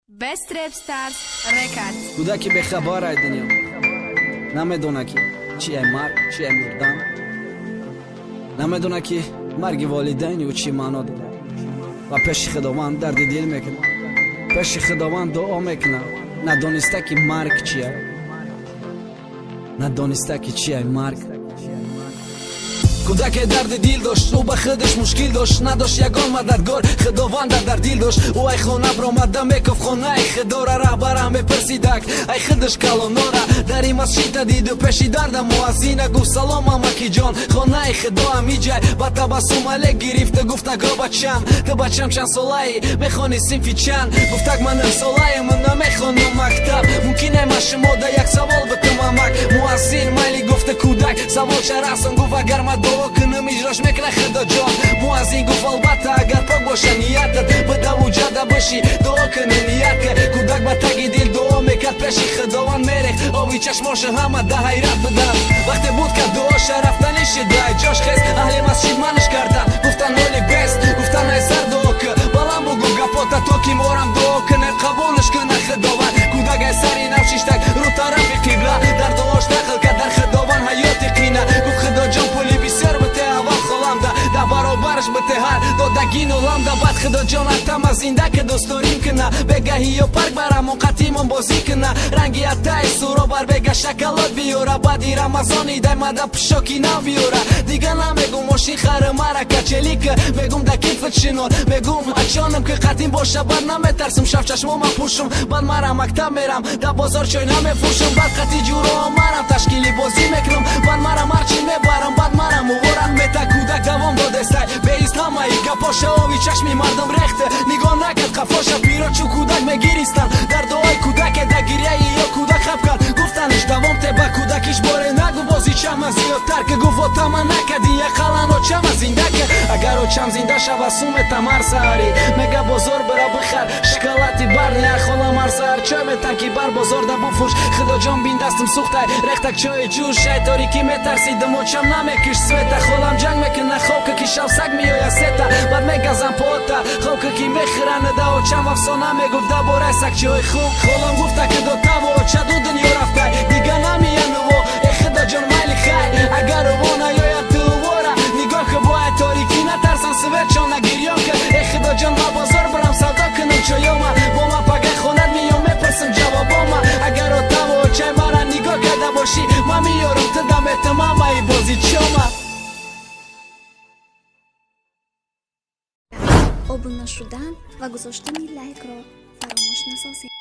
Best Rap Stars Records. کودکی به خبر ای دنیا نمیدونه که چیه مرگ چیه مردن، نمیدونه که مرگ والدین و چی معنا داره و پیش خداوند درد دل میکنه، پیش خداوند دعا میکنه. ندانسته که مرگ چیه، ندانسته که چیه مرگ. کودک درد دیل داشت، او به خودش مشکل داشت، نداشت یگان مددگار خداوند در دیل داشت. او ای خانه برآمده میگفت خانه ای خدا را، رهبرم میپرسیدک ای خودش کلانا را. در این مسجد دید و پیش درد مؤذین گفت سلام امکی جان، خانه ای خدا همی جای. با تبسم علیک گرفته گفت اگه بچم تو بچم چند سالایی میخوانی صنفی چند؟ گفتک من سالایی من نمیخوانم مکتب، ممکنه من شما ده یک سوال بتم مک. مؤذین مالی گفته کودک سوال چراسم؟ گفت اگر من کنم اجراش میکنه خدا جان. مؤذین گفت البته اگر پاک باشه نیتت بده و جده باشی دعا کنه نیت که. کودک با تگی دل دعا میکرد پیش خداوند میریخت آبی چشماش همه ده حیرت بدن. وقتی بود که دعاش رفتنی شده جاش خیست اهل مسجد منش کردن، گفتن ولی بست گفتن ای سر دعا که بالام بگو گپاتا تو که مورم دعا کنه قبولش کنه خداوند. کودک ای سری نفشیشتک رو طرف قبله در دعاش دخل که در خداوند حیات قینه. گفت خدا جان پولی بسیار بته اول خلام ده برابرش بته هر دادگین اولام ده. بعد خدا جان اتم زنده که دوست داریم کنه بگهی و پرک برامون قطیمون بازی کنه. رنگی اتای سورا بر بگه شکلات بیاره، بعدی رمضانی ده مده پشاکی نو بیاره. دیگه نمیگم ماشین خر مرکه چلیک، میگم ده کیفت شنون، میگم اچانم که قطیم باشه بعد نمیترسم شف چشمو من پوشم. بعد مرم مکتب میرم ده بازار چای نمیفروشم، بعد قطی جورا مرم تشکیلی بازی میکنم. بعد مرم هرچی میبرم بعد مرم وورم میتا. کودک دوام داده سای بیست همه ای گپاشه آوی چشمی مردم ریخته نگاه نکرد قفاشه. پیرا چو کودک میگیریستن در دعای کودک ده گریه یا کودک خب کرد. گفتنش دوام ته با کودکش باره نگو بازی چم زیادتر که گفت تا من نکدی یه قلن و چم زنده که اگر و چم زنده شو سوم تمر ساری میگه بازار برا بخر شکلاتی بر نه خالا مر سر چای میتکی بر بازار ده بفروش. خدا جان بین دستم سوخته ریختک چای جوش شای تاریکی میترسیدم و چم نمیکش سویتا. خالم جنگ میکنه خوکه که شب سگ میویا سیتا، بعد میگزم پاتا خوکه که میخرنه ده و چم افسانه میگفت ده باره سگ چای خوب. خالم گفته که دوتا و چدو دنیا رفته دیگه نمیانه و ای خدا جان مایلی خی اگر روانه یا تو واره نگاه که باید تاریکی نترسن سویت چون نگیریان که ای خدا جان ما بازار برم سودا کنم چایاما با ما پگه خونت میام میپرسم جواباما. اگر رو تا و چای مرا نگاه کرده باشی ما میارم تو دم تمام ای بازی چاما. обуна шудан ва гузоштани лайкро фаромӯш насозед.